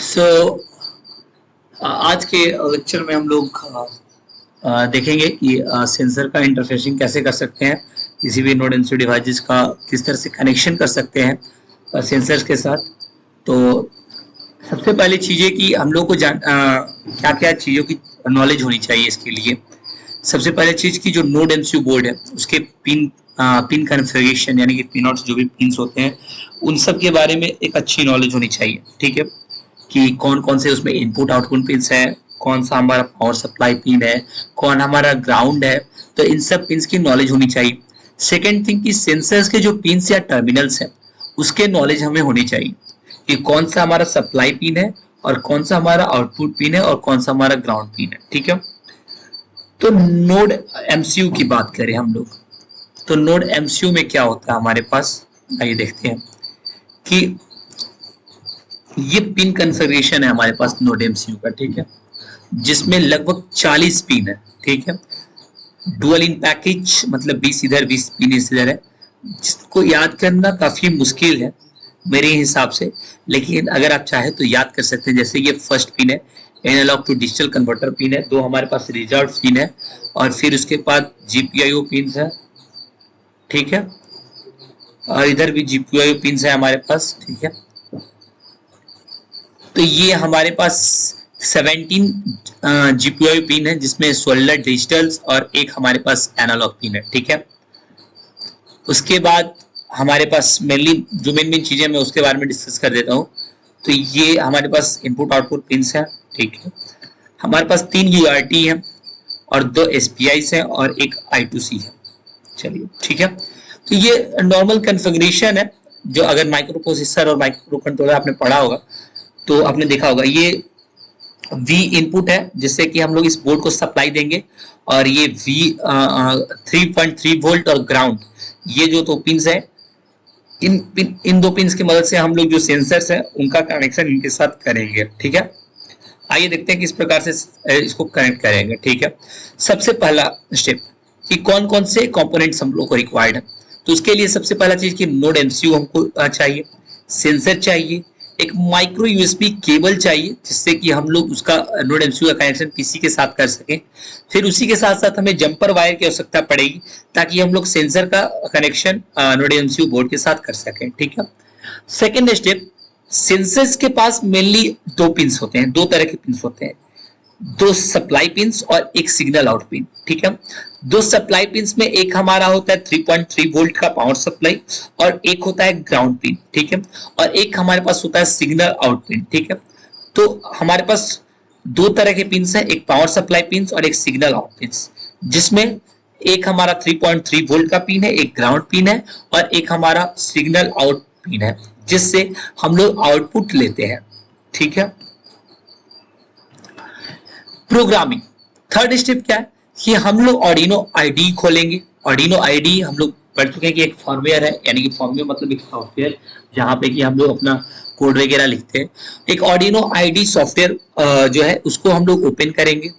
सो आज के लेक्चर में हम लोग देखेंगे कि सेंसर का इंटरफेसिंग कैसे कर सकते हैं, किसी भी नोड एमसीयू डिवाइसेस का किस तरह से कनेक्शन कर सकते हैं सेंसर्स के साथ। तो सबसे पहली चीज़ कि हम लोग को क्या क्या चीज़ों की नॉलेज होनी चाहिए इसके लिए। सबसे पहले चीज़ की जो नोड एमसीयू बोर्ड है उसके पिन कॉन्फ़िगरेशन यानी कि पिनआउट्स जो भी पिन्स होते हैं उन सब के बारे में एक अच्छी नॉलेज होनी चाहिए। ठीक है, कि कौन कौन से उसमें इनपुट आउटपुट पिन्स है, कौन सा हमारा पावर सप्लाई पिन है, कौन हमारा ग्राउंड है, तो इन सब पिन्स की नॉलेज होनी चाहिए। सेकेंड थिंग कि सेंसर्स के जो पिन्स या टर्मिनल्स हैं उसके नॉलेज हमें होनी चाहिए कि कौन सा हमारा सप्लाई पिन है और कौन सा हमारा आउटपुट पिन है और कौन सा हमारा ग्राउंड पिन है। ठीक है, तो नोड एमसीयू की बात करें हम लोग, तो नोड एमसीयू में क्या होता है हमारे पास, आइए देखते हैं कि ये पिन कॉन्फ़िगरेशन है हमारे पास नोड एमसीयू का। ठीक है, जिसमें लगभग 40 पिन है। ठीक है, डुअल इन पैकेज मतलब 20 इधर 20 पिन इधर है, जिसको याद करना काफी मुश्किल है मेरे हिसाब से, लेकिन अगर आप चाहे तो याद कर सकते हैं। जैसे ये फर्स्ट पिन है, analog to digital converter pin है, दो हमारे पास रिजर्व पिन है और फिर उसके बाद जीपीआईओ पिन है। ठीक है, और इधर भी जीपीआईओ पिन है हमारे पास। ठीक है, तो ये हमारे पास 17 जीपीआईओ पिन है जिसमें 16 डिजिटल्स और एक हमारे पास एनालॉग पिन है। ठीक है, उसके बाद हमारे पास मेनली जो मेन चीजें मैं उसके बारे में डिस्कस कर देता हूँ। तो ये हमारे पास इनपुट आउटपुट पिन्स है। ठीक है, हमारे पास 3 यूआरटी है और 2 एसपीआईस है और एक I2C है। चलिए ठीक है, तो ये नॉर्मल कॉन्फ़िगरेशन है जो अगर माइक्रो प्रोसेसर और माइक्रो कंट्रोलर आपने पढ़ा होगा तो आपने देखा होगा। ये V इनपुट है जिससे कि हम लोग इस बोर्ड को सप्लाई देंगे, और ये V 3.3 वोल्ट और ग्राउंड, ये जो दो पिन्स है, इन दो पिन्स की मदद से हम लोग जो सेंसर्स है उनका कनेक्शन इनके साथ करेंगे। ठीक है, आइए देखते हैं किस प्रकार से इसको कनेक्ट करेंगे। ठीक है, सबसे पहला स्टेप कि कौन कौन से कंपोनेंट्स हम लोग को रिक्वायर्ड है, तो उसके लिए सबसे पहला चीज कि नोड एमसीयू हमको चाहिए, सेंसर चाहिए, एक माइक्रो यूएसबी केबल चाहिए जिससे कि हम लोग उसका नोड एमसीयू का कनेक्शन पीसी के साथ कर सकें। फिर उसी के साथ साथ हमें जंपर वायर की आवश्यकता पड़ेगी ताकि हम लोग सेंसर का कनेक्शन नोड एमसीयू बोर्ड के साथ कर सकें। ठीक है, सेकेंड स्टेप, सेंसर्स के पास मेनली दो पिंस होते हैं, दो तरह के पिंस होते हैं, दो सप्लाई पिंस और एक सिग्नल आउट पिन। ठीक है, दो सप्लाई पिंस में एक हमारा होता है 3.3 वोल्ट का पावर सप्लाई और एक होता है ग्राउंड पिन। ठीक है, और एक हमारे पास होता है सिग्नल आउट पिन। ठीक है, तो हमारे पास दो तरह के पिंस हैं, एक पावर सप्लाई पिंस और एक सिग्नल आउट पिंस, जिसमें एक हमारा 3.3 वोल्ट का पिन है, एक ग्राउंड पिन है और एक हमारा सिग्नल आउट पिन है जिससे हम लोग आउटपुट लेते हैं। ठीक है, प्रोग्रामिंग, थर्ड स्टेप क्या है कि हम लोग ऑर्डिनो आईडी खोलेंगे। ऑर्डिनो आईडी हम लोग पढ़ चुके हैं कि एक फॉर्मवेयर है, यानी कि फॉर्मवेयर मतलब एक सॉफ्टवेयर जहां पे कि हम लोग अपना कोड वगैरह लिखते हैं। एक ऑर्डिनो आईडी सॉफ्टवेयर जो है उसको हम लोग ओपन करेंगे,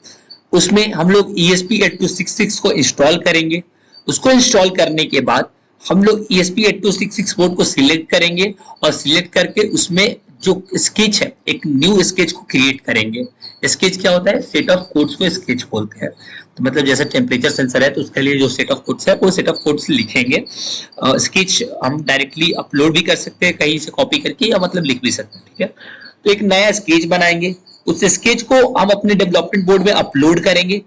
उसमें हम लोग ESP8266 को इंस्टॉल करेंगे। उसको इंस्टॉल करने के बाद हम लोग ESP8266 बोर्ड को सिलेक्ट करेंगे और सिलेक्ट करके उसमें जो स्केच है, एक न्यू स्केच को क्रिएट करेंगे। स्केच क्या होता है, सेट ऑफ कोड्स को स्केच बोलते हैं। तो मतलब जैसे टेम्परेचर सेंसर है तो उसके लिए जो सेट ऑफ कोड्स है वो सेट ऑफ कोड्स लिखेंगे। स्केच हम डायरेक्टली अपलोड भी कर सकते हैं कहीं से कॉपी करके, या मतलब लिख भी सकते हैं। ठीक है, तो एक नया स्केच बनाएंगे, उस स्केच को हम अपने डेवलपमेंट बोर्ड में अपलोड करेंगे,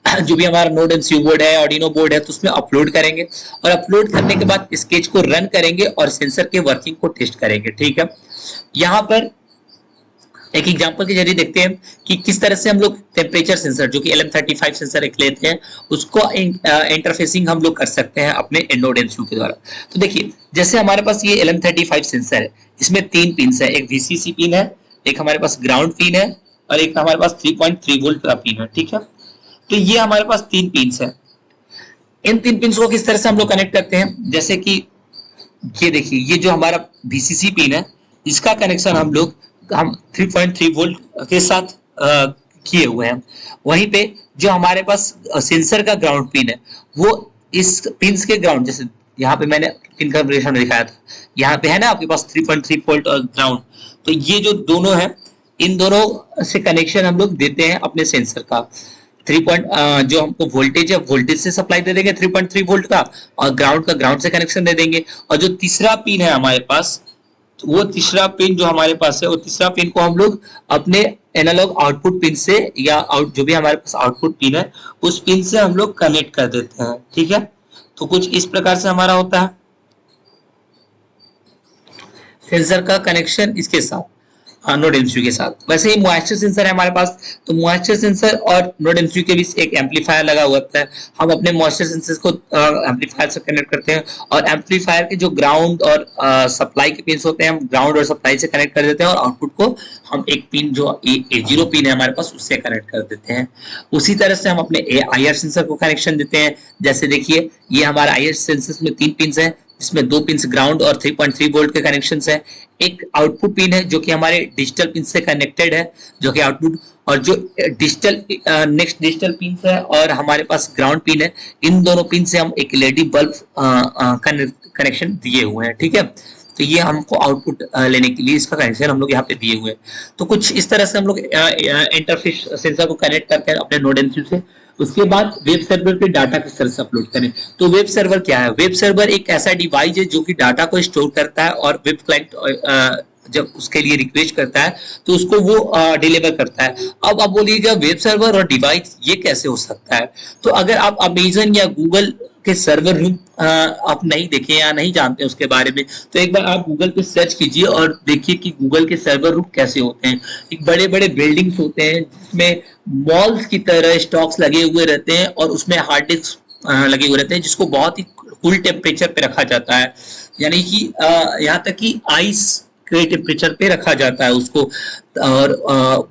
जो भी हमारा नोड एमसीयू बोर्ड है, ऑर्डिनो बोर्ड है, तो उसमें अपलोड करेंगे और अपलोड करने के बाद स्केच को रन करेंगे और सेंसर के वर्किंग को टेस्ट करेंगे। ठीक है, यहां पर एक एग्जांपल के जरिए देखते हैं कि किस तरह से हम लोग टेम्परेचर सेंसर जो कि LM35 सेंसर एक लेते हैं उसको इंटरफेसिंग हम लोग कर सकते हैं अपने नोड एमसीयू के द्वारा। तो देखिए, जैसे हमारे पास ये LM35 सेंसर है, इसमें 3 पिन है, एक VCC पिन है, एक हमारे पास ग्राउंड पिन है और एक हमारे पास 3.3 वोल्ट का पिन है। ठीक है, तो ये हमारे पास 3 पिन है। इन 3 पिन को किस तरह से हम लोग कनेक्ट करते हैं, जैसे कि ये देखिए, ये जो हमारा VCC पिन है इसका कनेक्शन हम 3.3 वोल्ट के साथ किए हुए हैं। वहीं पे जो हमारे पास सेंसर का ग्राउंड पिन है वो इस पिन के ग्राउंड, जैसे यहाँ पे मैंने पिन कॉन्फ़िगरेशन दिखाया था, यहाँ पे है ना आपके पास 3.3 वोल्ट और ग्राउंड, तो ये जो दोनों है इन दोनों से कनेक्शन हम लोग देते हैं अपने सेंसर का। 3 जो हमको वोल्टेज है, वोल्टेज से सप्लाई दे देंगे 3.3 वोल्ट का, और ग्राउंड का ग्राउंड से कनेक्शन दे देंगे। और जो तीसरा पिन है हमारे पास, तो वो तीसरा पिन जो हमारे पास है, वो तीसरा पिन को हम लोग अपने एनालॉग आउटपुट पिन से, या जो भी हमारे पास आउटपुट पिन है उस पिन से हम लोग कनेक्ट कर देते हैं। ठीक है, तो कुछ इस प्रकार से हमारा होता है सेंसर का कनेक्शन इसके साथ, नोड एमसीयू के साथ। वैसे ही मॉइस्चर सेंसर है हमारे पास, तो मॉइस्चर सेंसर और नोड एमसीयू के बीच एक एम्पलीफायर लगा हुआ होता है। हम अपने मॉइस्चर सेंसर को एम्पलीफायर से कनेक्ट करते हैं, और एम्पलीफायर के जो ग्राउंड और सप्लाई के पिन होते हैं, हम ग्राउंड और सप्लाई से कनेक्ट कर देते हैं, और आउटपुट को हम एक पिन जो A0 पिन है हमारे पास उससे कनेक्ट कर देते हैं। उसी तरह से हम अपने IR सेंसर को कनेक्शन देते हैं। जैसे देखिए, ये हमारा IR सेंसर में 3 पिन है, इसमें 2 पिन ग्राउंड और 3.3 वोल्ट के कनेक्शन है। एक आउटपुट पिन है जो कि हमारे डिजिटल पिन से कनेक्टेड है, जो कि आउटपुट, और जो डिजिटल नेक्स्ट डिजिटल पिन है और हमारे पास ग्राउंड पिन है, इन दोनों पिन से हम एक LED बल्ब कनेक्शन दिए हुए हैं। ठीक है, तो ये हमको आउटपुट लेने के लिए इसका कनेक्शन हम लोग यहाँ पे दिए हुए हैं। तो कुछ इस तरह से हम लोग इंटरफेस सेंसर को कनेक्ट करते हैं अपने नोड एमसीयू से। उसके बाद वेब सर्वर पे डाटा किस तरह से अपलोड करें। तो वेब सर्वर क्या है? वेब सर्वर एक ऐसा डिवाइस है जो कि डाटा को स्टोर करता है, और वेब क्लाइंट जब उसके लिए रिक्वेस्ट करता है तो उसको वो डिलीवर करता है। अब आप बोलिएगा वेब सर्वर और डिवाइस ये कैसे हो सकता है? तो अगर आप अमेजन या गूगल के सर्वर रूम आप नहीं देखे या नहीं जानते उसके बारे में, तो एक बार आप गूगल पे सर्च कीजिए और देखिए कि गूगल के सर्वर रूम कैसे होते हैं। एक बड़े बड़े बिल्डिंग्स होते हैं जिसमें मॉल्स की तरह स्टॉक्स लगे हुए रहते हैं, और उसमें हार्ड डिस्क लगे हुए रहते हैं, जिसको बहुत ही कूल टेम्परेचर पे रखा जाता है, यानी कि यहाँ तक कि आइस के टेम्परेचर पे रखा जाता है उसको। और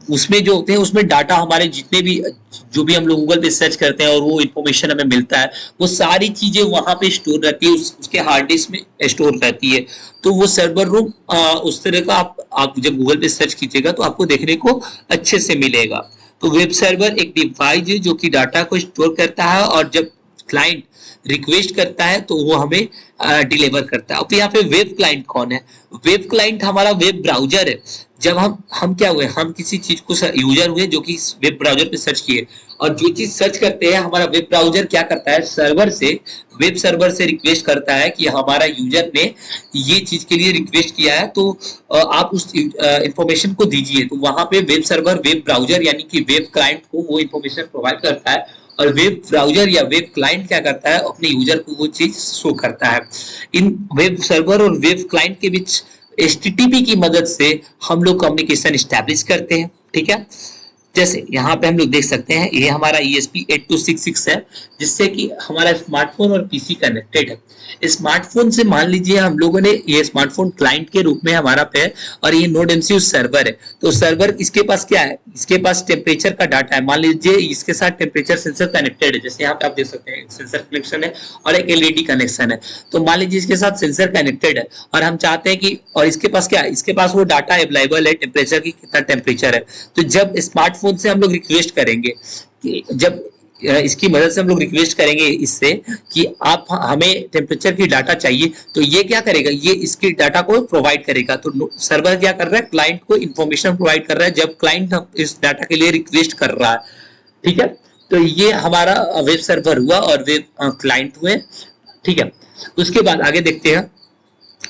उसमें जो होते हैं उसमें डाटा हमारे जितने भी जो भी हम लोग गूगल पे सर्च करते हैं और वो इन्फॉर्मेशन हमें मिलता है, वो सारी चीजें वहां पे स्टोर रहती है, उसके हार्ड डिस्क में स्टोर रहती है। तो वो सर्वर रूम उस तरह का आप जब गूगल पे सर्च कीजिएगा तो आपको देखने को अच्छे से मिलेगा। तो वेब सर्वर एक डिवाइस है जो कि डाटा को स्टोर करता है, और जब क्लाइंट रिक्वेस्ट करता है तो वो हमें डिलीवर करता है। अब यहाँ पे वेब क्लाइंट कौन है? वेब क्लाइंट हमारा वेब ब्राउजर है। जब हम क्या हुए, हम किसी चीज को यूजर हुए जो कि वेब ब्राउजर पे सर्च किए, और जो चीज सर्च करते हैं हमारा वेब ब्राउजर क्या करता है, सर्वर से, वेब सर्वर से रिक्वेस्ट करता है कि हमारा यूजर ने ये चीज के लिए रिक्वेस्ट किया है, तो आप उस इंफॉर्मेशन को दीजिए। तो वहां पे वेब सर्वर वेब ब्राउजर यानी कि वेब क्लाइंट को वो इंफॉर्मेशन प्रोवाइड करता है, और वेब ब्राउजर या वेब क्लाइंट क्या करता है, अपने यूजर को वो चीज शो करता है। इन वेब सर्वर और वेब क्लाइंट के बीच HTTP की मदद से हम लोग कम्युनिकेशन स्टैब्लिश करते हैं। ठीक है, जैसे यहाँ पे हम लोग देख सकते हैं, ये हमारा ESP8266 है, जिससे कि हमारा स्मार्टफोन और पीसी कनेक्टेड है। स्मार्टफोन से मान लीजिए हम लोगों ने, ये स्मार्टफोन क्लाइंट के रूप में हमारा पे है, और ये नोड एमसीयू सर्वर है। तो सर्वर इसके पास क्या है, इसके पास टेम्परेचर का डाटा है। मान लीजिए इसके साथ टेम्परेचर सेंसर कनेक्टेड है, जैसे यहाँ पे आप देख सकते हैं सेंसर कनेक्शन है और एक LED कनेक्शन है। तो मान लीजिए इसके साथ सेंसर कनेक्टेड है, और हम चाहते हैं कि, और इसके पास क्या है, इसके पास वो डाटा अवेलेबल है टेम्परेचर की, कितना टेम्परेचर है। तो जब स्मार्टफोन से हम लोग रिक्वेस्ट करेंगे, कि जब इसकी मदद से हम लोग रिक्वेस्ट करेंगे इससे कि आप हमें टेम्परेचर की डाटा चाहिए, तो ये क्या करेगा, ये इसकी डाटा को प्रोवाइड करेगा। तो सर्वर क्या कर रहा है, क्लाइंट को इंफॉर्मेशन प्रोवाइड कर रहा है जब क्लाइंट इस डाटा के लिए रिक्वेस्ट कर रहा है। ठीक है, तो ये हमारा वेब सर्वर हुआ और वेब क्लाइंट हुए। ठीक है, उसके बाद आगे देखते हैं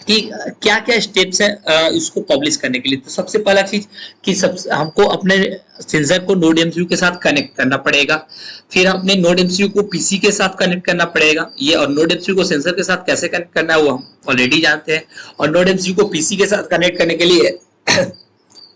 कि क्या क्या स्टेप्स है इसको पब्लिश करने के लिए। तो सबसे पहला चीज कि हमको अपने सेंसर को नोड एमसीयू के साथ कनेक्ट करना पड़ेगा। फिर अपने नोड एमसीयू को पीसी के साथ कनेक्ट करना पड़ेगा, ये, और नोड एमसीयू को सेंसर के साथ कैसे कनेक्ट करना है वो हम ऑलरेडी जानते हैं। और नोड एमसीयू को पीसी के साथ कनेक्ट करने के लिए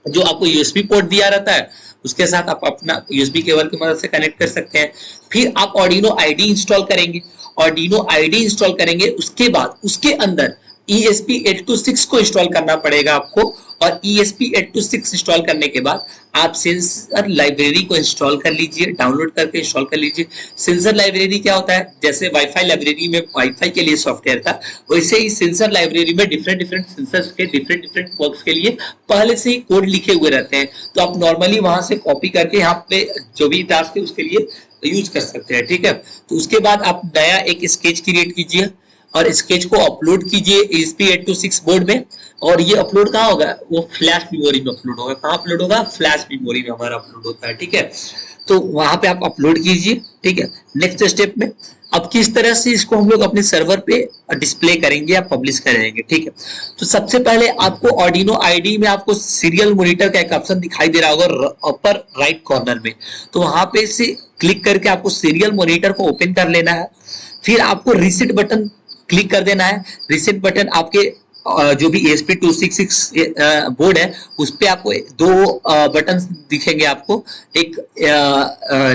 जो आपको यूएसबी पोर्ट दिया रहता है उसके साथ आप अपना यूएसबी केबल की मदद से कनेक्ट कर सकते हैं। फिर आप ऑर्डिनो आईडी इंस्टॉल करेंगे, ऑर्डिनो आईडी इंस्टॉल करेंगे, उसके बाद उसके अंदर ESP8266 को इंस्टॉल करना पड़ेगा आपको। और ESP8266 इंस्टॉल करने के बाद आप सेंसर लाइब्रेरी को इंस्टॉल कर लीजिए, डाउनलोड करके इंस्टॉल कर लीजिए। सेंसर लाइब्रेरी क्या होता है, जैसे वाईफाई लाइब्रेरी में वाईफाई के लिए सॉफ्टवेयर था, वैसे ही सेंसर लाइब्रेरी में डिफरेंट सेंसर्स के डिफरेंट वर्क्स के लिए पहले से ही कोड लिखे हुए रहते हैं। तो आप नॉर्मली वहां से कॉपी करके यहाँ पे जो भी टास्क है उसके लिए यूज कर सकते हैं। ठीक है, तो उसके बाद आप नया एक स्केच क्रिएट कीजिए, और स्केच को अपलोड कीजिए ESP8266 बोर्ड में। और ये अपलोड कहाँ होगा, वो फ्लैश मेमोरी में अपलोड होगा। कहाँ अपलोड होगा, फ्लैश मेमोरी में हमारा अपलोड होता है, ठीक है। तो वहां पे आप अपलोड कीजिए, ठीक है। नेक्स्ट स्टेप में अब किस तरह से इसको हम लोग अपने सर्वर पे डिस्प्ले करेंगे या पब्लिश करेंगे, ठीक है। तो सबसे पहले आपको Arduino IDE में आपको सीरियल मॉनिटर का एक ऑप्शन दिखाई दे रहा होगा अपर राइट कॉर्नर में। तो वहां पे से क्लिक करके आपको सीरियल मॉनिटर को ओपन कर लेना है। फिर आपको रीसेट बटन क्लिक कर देना है। रीसेट बटन आपके जो भी ESP266 बोर्ड है उस पे आपको दो बटन दिखेंगे आपको। एक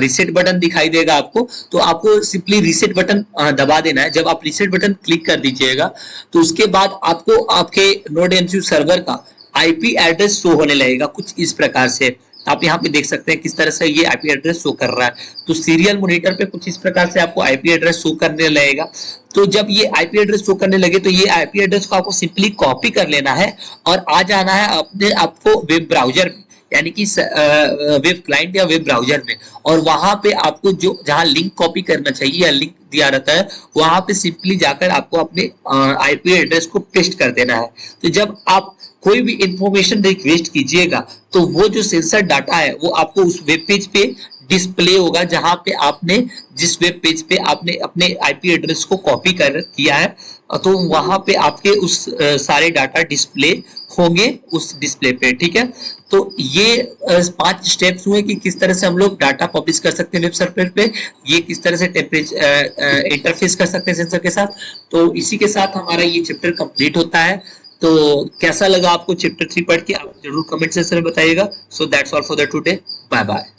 रीसेट बटन दिखाई देगा आपको, तो आपको सिंपली रीसेट बटन दबा देना है। जब आप रीसेट बटन क्लिक कर दीजिएगा तो उसके बाद आपको आपके NodeMCU सर्वर का IP एड्रेस शो होने लगेगा कुछ इस प्रकार से। आप यहाँ पे देख सकते हैं किस तरह से ये IP एड्रेस शो कर रहा है। तो सीरियल मॉनिटर पे कुछ इस प्रकार से आपको IP एड्रेस शो करने लगेगा। तो जब ये IP एड्रेस शो करने लगे तो ये IP एड्रेस को आपको सिंपली कॉपी कर लेना है और आ जाना है अपने आपको वेब ब्राउजर में, यानी कि वेब क्लाइंट या वेब ब्राउजर में। और वहां पे आपको जो जहां लिंक कॉपी करना चाहिए या लिंक दिया रहता है वहां पे सिंपली जाकर आपको अपने IP एड्रेस को पेस्ट कर देना है। तो जब आप कोई भी इंफॉर्मेशन रिक्वेस्ट कीजिएगा तो वो जो सेंसर डाटा है वो आपको उस वेब पेज पे डिस्प्ले होगा जहां पे आपने जिस वेब पेज पे आपने अपने IP एड्रेस को कॉपी कर किया है। तो वहां पे आपके उस सारे डाटा डिस्प्ले होंगे उस डिस्प्ले पे, ठीक है। तो ये 5 स्टेप्स हुए कि किस तरह से हम लोग डाटा पब्लिश कर सकते हैं वेब सर्वर पे। ये किस तरह से टेम्परेचर इंटरफेस कर सकते हैं सेंसर के साथ। तो इसी के साथ हमारा ये चैप्टर कंप्लीट होता है। तो कैसा लगा आपको चैप्टर 3 पढ़ के, आप जरूर कमेंट सेक्शन में बताइएगा। So that's all for the today, bye bye.